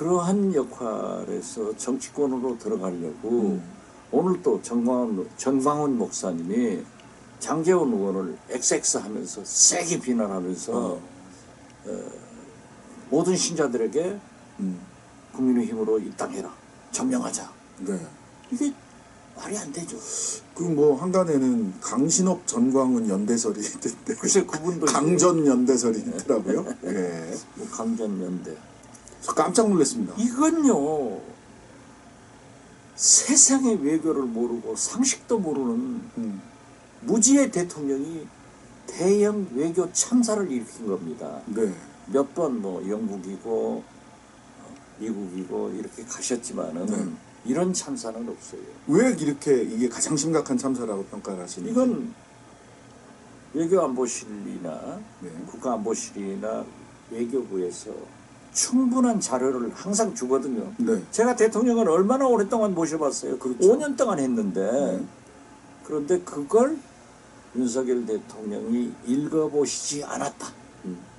그러한 역할에서 정치권으로 들어가려고 오늘 또 전광훈 목사님이 장제원 의원을 XX하면서 세게 비난하면서 모든 신자들에게 국민의힘으로 입당해라, 점령하자. 네. 이게 말이 안 되죠. 그 뭐 한간에는 강신업 전광훈 연대설이 있던데. 글쎄 그분도 강전 연대설이 있더라고요. 예. 뭐 강전연대. 저 깜짝 놀랐습니다. 이건요 세상의 외교를 모르고 상식도 모르는 무지의 대통령이 대형 외교 참사를 일으킨 겁니다. 네. 몇 번 뭐 영국이고 미국이고 이렇게 가셨지만은 네. 이런 참사는 없어요. 왜 이렇게 이게 가장 심각한 참사라고 평가를 하시는지. 이건 외교안보실이나 네. 국가안보실이나 외교부에서 충분한 자료를 항상 주거든요. 네. 제가 대통령을 얼마나 오랫동안 모셔봤어요. 그렇죠. 5년 동안 했는데 그런데 그걸 윤석열 대통령이 읽어보시지 않았다.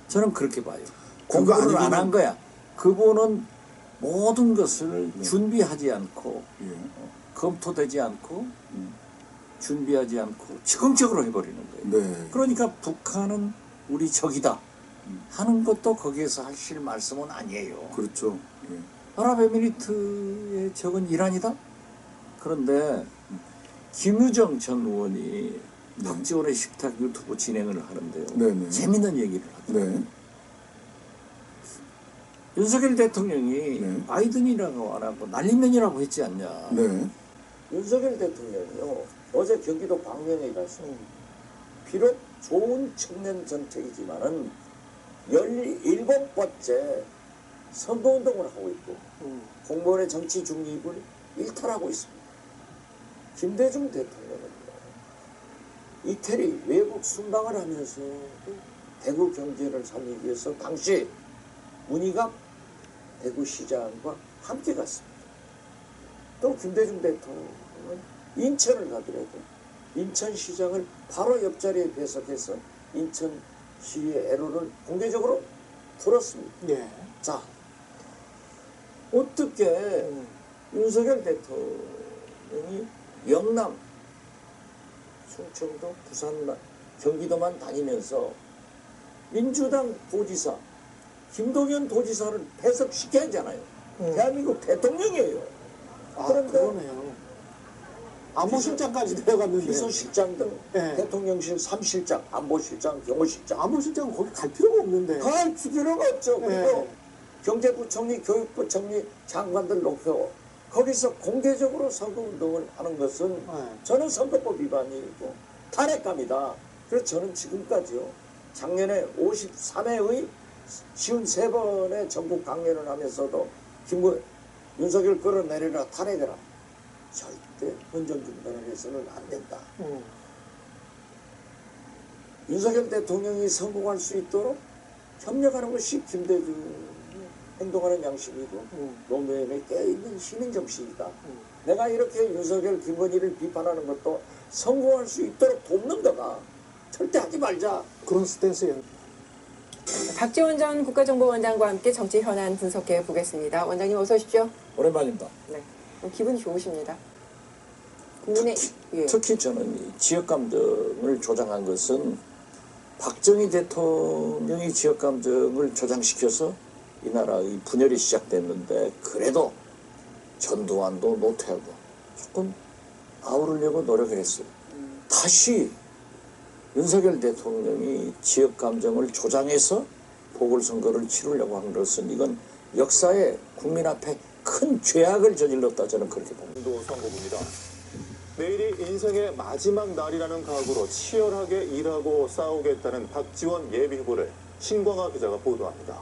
저는 그렇게 봐요. 그거 공부를 안 아니면은- 한 거야. 그분은 모든 것을 준비하지 않고 예. 검토되지 않고 준비하지 않고 즉흥적으로 해버리는 거예요. 네. 그러니까 북한은 우리 적이다 하는 것도 거기에서 하실 말씀은 아니에요. 그렇죠. 예. 아랍에미리트의 적은 이란이다? 그런데 김유정 전 의원이 박지원의 식탁 유튜브 진행을 하는데요. 네네. 재밌는 얘기를 하더라고요. 네. 윤석열 대통령이 네. 바이든이라고 안 하고 날리면이라고 했지 않냐. 네. 윤석열 대통령이요. 어제 경기도 광명에 가서 비록 좋은 청년 정책이지만은 17번째 선거운동을 하고 있고 공무원의 정치 중립을 일탈하고 있습니다. 김대중 대통령은요. 이태리 외국 순방을 하면서 대구 경제를 살리기 위해서 당시 문희갑 대구시장과 함께 갔습니다. 또 김대중 대통령은 인천을 가더라도 인천시장을 바로 옆자리에 배석해서 인천시의 애로를 공개적으로 들었습니다. 예. 자, 어떻게 윤석열 대통령이 영남, 충청도, 부산, 경기도만 다니면서 민주당 도지사, 김동연 도지사를 배석시켜야 하잖아요. 대한민국 대통령이에요. 아, 그런데 그러네요. 안보실장까지 내려갔는데. 비서실장 등 네. 대통령실 3실장, 안보실장, 경호실장 안보실장은 거기 갈 필요가 없는데. 갈 필요가 없죠. 그리고 네. 경제부총리, 교육부총리 장관들 놓고 거기서 공개적으로 선거운동을 하는 것은 네. 저는 선거법 위반이고 탄핵감이다. 그래서 저는 지금까지요. 작년에 53회의 53번의 전국 강연을 하면서도 윤석열 끌어내리라 탄핵해라. 절대 헌정중단을 해서는 안 된다. 윤석열 대통령이 성공할 수 있도록 협력하는 것이 김대중이 행동하는 양심이고 노무현에 깨어있는 시민정신이다. 내가 이렇게 윤석열, 김건희를 비판하는 것도 성공할 수 있도록 돕는 거다. 절대 하지 말자. 그런 스탠스예요. 박지원 전 국가정보원장과 함께 정치 현안 분석해 보겠습니다. 원장님 어서 오십시오. 오랜만입니다. 네, 기분 좋으십니다. 국민의 예. 특히 저는 이 지역 감정을 조장한 것은 박정희 대통령이 지역 감정을 조장시켜서 이 나라의 분열이 시작됐는데 그래도 전두환도 노태우도 조금 아우르려고 노력을 했어요. 다시 윤석열 대통령이 지역 감정을 조장해서 보궐선거를 치르려고 하는 것은 이건 역사에 국민 앞에 큰 죄악을 저질렀다 저는 그렇게 봅니다. 선거구입니다. 내일이 인생의 마지막 날이라는 각오로 치열하게 일하고 싸우겠다는 박지원 예비후보를 신광하 기자가 보도합니다.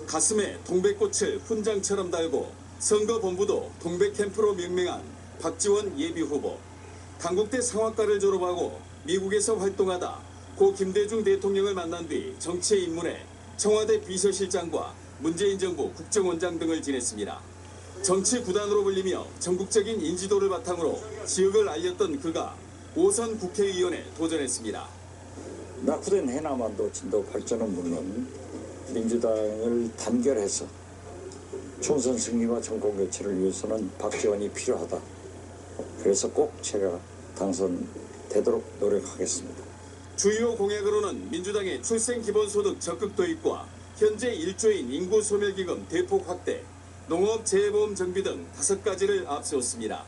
가슴에 동백꽃을 훈장처럼 달고 선거본부도 동백캠프로 명명한 박지원 예비후보. 당국대 상학과를 졸업하고 미국에서 활동하다 고 김대중 대통령을 만난 뒤 정치에 입문해 청와대 비서실장과 문재인 정부 국정원장 등을 지냈습니다. 정치 구단으로 불리며 전국적인 인지도를 바탕으로 지역을 알렸던 그가 5선 국회의원에 도전했습니다. 낙후된 해남반도 진도 발전은 물론 민주당을 단결해서 총선 승리와 정권 교체를 위해서는 박지원이 필요하다. 그래서 꼭 제가 당선되도록 노력하겠습니다. 주요 공약으로는 민주당의 출생 기본소득 적극 도입과 현재 1조인 인구소멸기금 대폭 확대, 농업 재해보험 정비 등 5가지를 앞세웠습니다.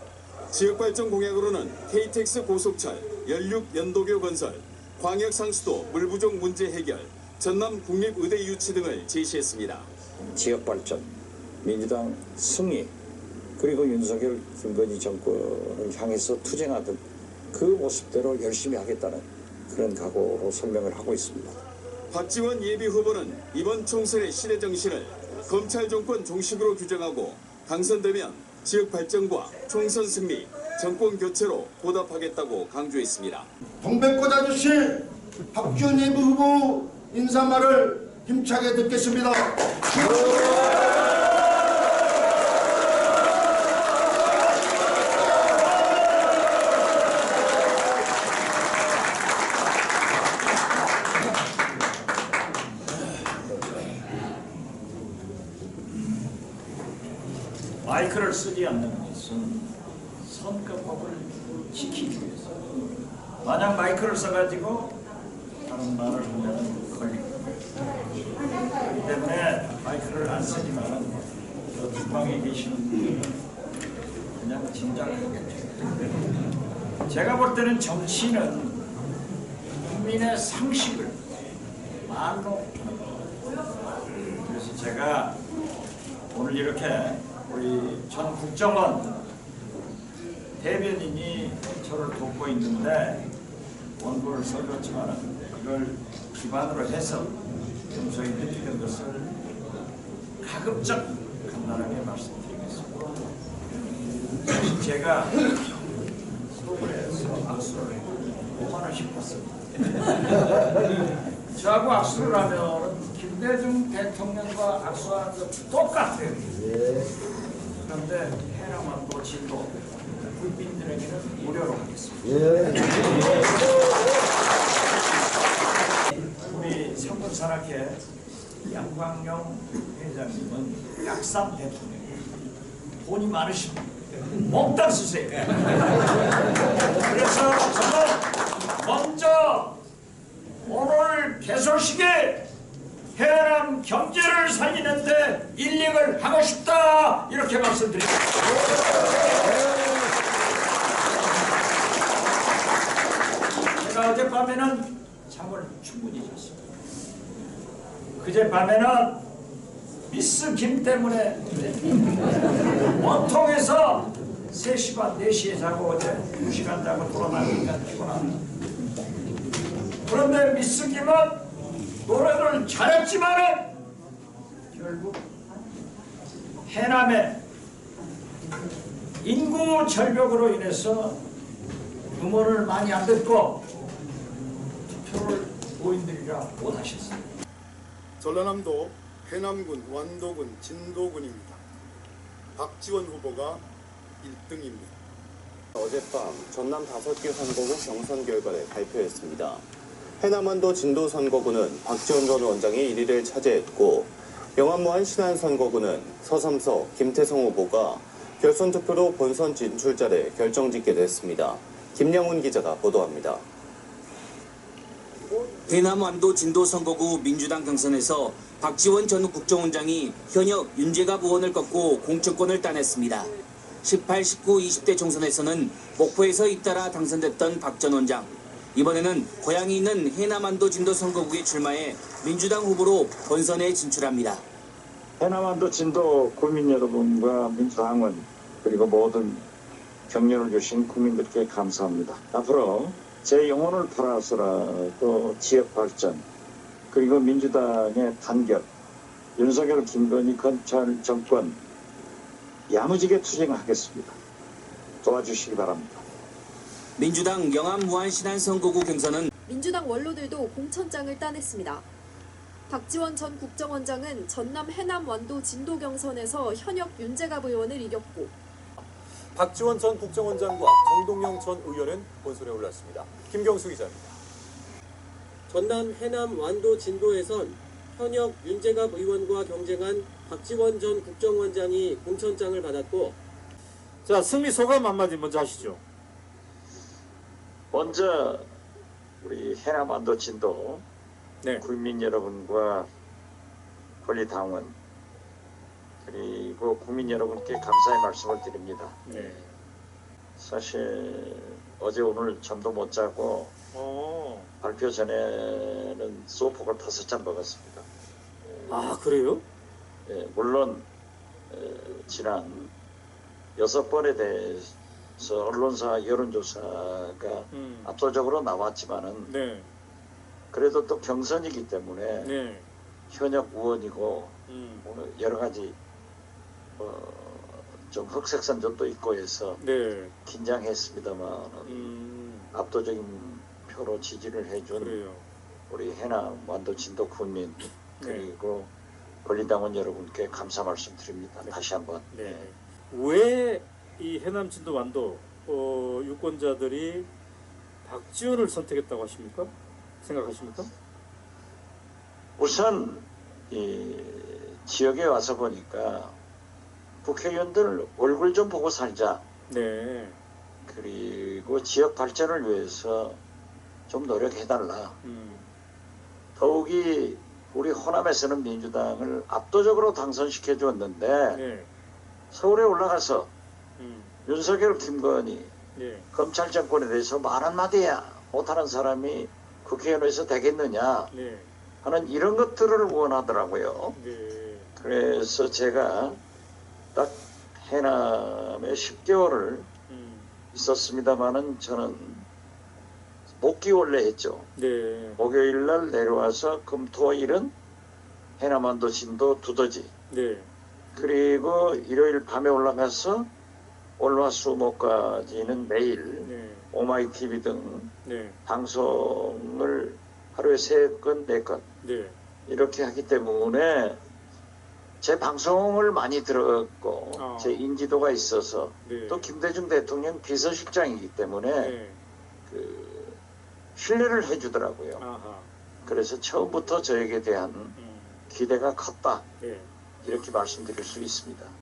지역발전 공약으로는 KTX 고속철, 연륙 연도교 건설, 광역상수도 물 부족 문제 해결, 전남 국립의대 유치 등을 제시했습니다. 지역발전, 민주당 승리, 그리고 윤석열, 김건희 정권을 향해서 투쟁하던 그 모습대로 열심히 하겠다는 그런 각오로 설명을 하고 있습니다. 박지원 예비후보는 이번 총선의 시대 정신을 검찰 정권 종식으로 규정하고 당선되면 지역 발전과 총선 승리, 정권 교체로 보답하겠다고 강조했습니다. 동백꽃 아저씨 박지원 예비후보 인사말을 힘차게 듣겠습니다. 마이크를 쓰지 않는 것은 선거법을 지키기 위해서. 만약 마이크를 써가지고 다른 말을 하면 걸립니다. 그렇기 때문에 마이크를 안 쓰지만 저 뒷방에 계시는 분들은 그냥 짐작하겠죠. 제가 볼 때는 정치는 국민의 상식을 말로 하는 거예요. 그래서 제가 오늘 이렇게 우리 전 국정원 대변인이 저를 돕고 있는데 원고를 써줬지만 이걸 기반으로 해서 평소에 느끼는 것을 가급적 간단하게 말씀드리겠습니다. 사실 제가 서울에서 악수를 했고 5만 원씩 받습니다. 저하고 악수를 하면 김대중 대통령과 악수하는 것 똑같아요. 그런데 해남완도 진도 국민들에게는 무료로 하겠습니다. 우리 삼군 산악회 양광용 회장님은 약삼 대통령이에요. 돈이 많으십니다. 몽땅 쓰세요. 그래서 저는 먼저 오늘 개소식에 해남 경제를 살리는데 인력을 하고 싶다 이렇게 말씀드립니다. 제가 어젯밤에는 잠을 충분히 잤습니다. 그제밤에는 미스 김 때문에 원통해서 3시 반 4시에 자고 어제 2시간 자고 돌아나니까 피곤합니다. 그런데 미스 김은 노래를 잘했지만은 결국 해남의 인구 절벽으로 인해서 음원을 많이 안 듣고 투표를 고인들이라 못하셨습니다. 전라남도 해남군, 완도군, 진도군입니다. 박지원 후보가 1등입니다. 어젯밤 전남 5개 선거구 경선 결과를 발표했습니다. 해남완도 진도 선거구는 박지원 전 원장이 1위를 차지했고 영암무안 신안 선거구는 서삼서 김태성 후보가 결선 투표로 본선 진출자를 결정짓게 됐습니다. 김양훈 기자가 보도합니다. 해남 완도 진도 선거구 민주당 경선에서 박지원 전 국정원장이 현역 윤재갑 의원을 꺾고 공천권을 따냈습니다. 18, 19, 20대 총선에서는 목포에서 잇따라 당선됐던 박 전 원장. 이번에는 고향이 있는 해남 완도 진도 선거구에 출마해 민주당 후보로 본선에 진출합니다. 해남 완도 진도 국민 여러분과 민주당은 그리고 모든 격려를 주신 국민들께 감사합니다. 앞으로 제 영혼을 팔아서라도 지역 발전 그리고 민주당의 단결, 윤석열, 김건희 검찰 정권 야무지게 투쟁하겠습니다. 도와주시기 바랍니다. 민주당 영암 무안 신안 선거구 경선은 민주당 원로들도 공천장을 따냈습니다. 박지원 전 국정원장은 전남 해남 완도 진도 경선에서 현역 윤재갑 의원을 이겼고 박지원 전 국정원장과 정동영 전 의원은 본선에 올랐습니다. 김경수 기자입니다. 전남 해남 완도 진도에선 현역 윤재갑 의원과 경쟁한 박지원 전 국정원장이 공천장을 받았고, 자, 승리 소감 한마디 먼저 하시죠. 먼저 우리 해남반도 진도 네. 국민 여러분과 권리당원 그리고 국민 여러분께 감사의 말씀을 드립니다. 네. 사실 어제 오늘 잠도 못 자고 발표 전에는 소폭을 5잔 먹었습니다. 아, 그래요? 예, 물론 지난 6번에 대해서 언론사 여론조사가 압도적으로 나왔지만은 네. 그래도 또 경선이기 때문에 네. 현역 의원이고 여러 가지 좀 흑색선전도 있고 해서 네. 긴장했습니다만 압도적인 표로 지지를 해준 그래요. 우리 해남 완도 진도 국민 그리고 권리당원 여러분께 감사 말씀드립니다. 다시 한번. 네. 왜 이 해남 진도 완도 유권자들이 박지원을 선택했다고 하십니까? 생각하십니까? 우선 이 지역에 와서 보니까 국회의원들 얼굴 좀 보고 살자. 네. 그리고 지역 발전을 위해서 좀 노력해달라. 더욱이 우리 호남에서는 민주당을 압도적으로 당선시켜 줬는데 네. 서울에 올라가서 윤석열, 김건희 네. 검찰 정권에 대해서 말 한마디야 못하는 사람이 국회의원에서 되겠느냐 네. 하는 이런 것들을 원하더라고요. 네. 그래서 제가 딱 해남에 10개월을 있었습니다마는 저는 목기 원래 했죠. 네. 목요일 날 내려와서 금토일은 해남완도 진도 두더지. 네. 그리고 일요일 밤에 올라가서 월화수목까지는 매일 네. 오마이TV 등 네. 방송을 하루에 3건, 4건 네. 이렇게 하기 때문에 제 방송을 많이 들었고 제 인지도가 있어서 네. 또 김대중 대통령 비서실장이기 때문에 네. 그 신뢰를 해주더라고요. 아하. 그래서 처음부터 저에게 대한 기대가 컸다 네. 이렇게 말씀드릴 수 있습니다.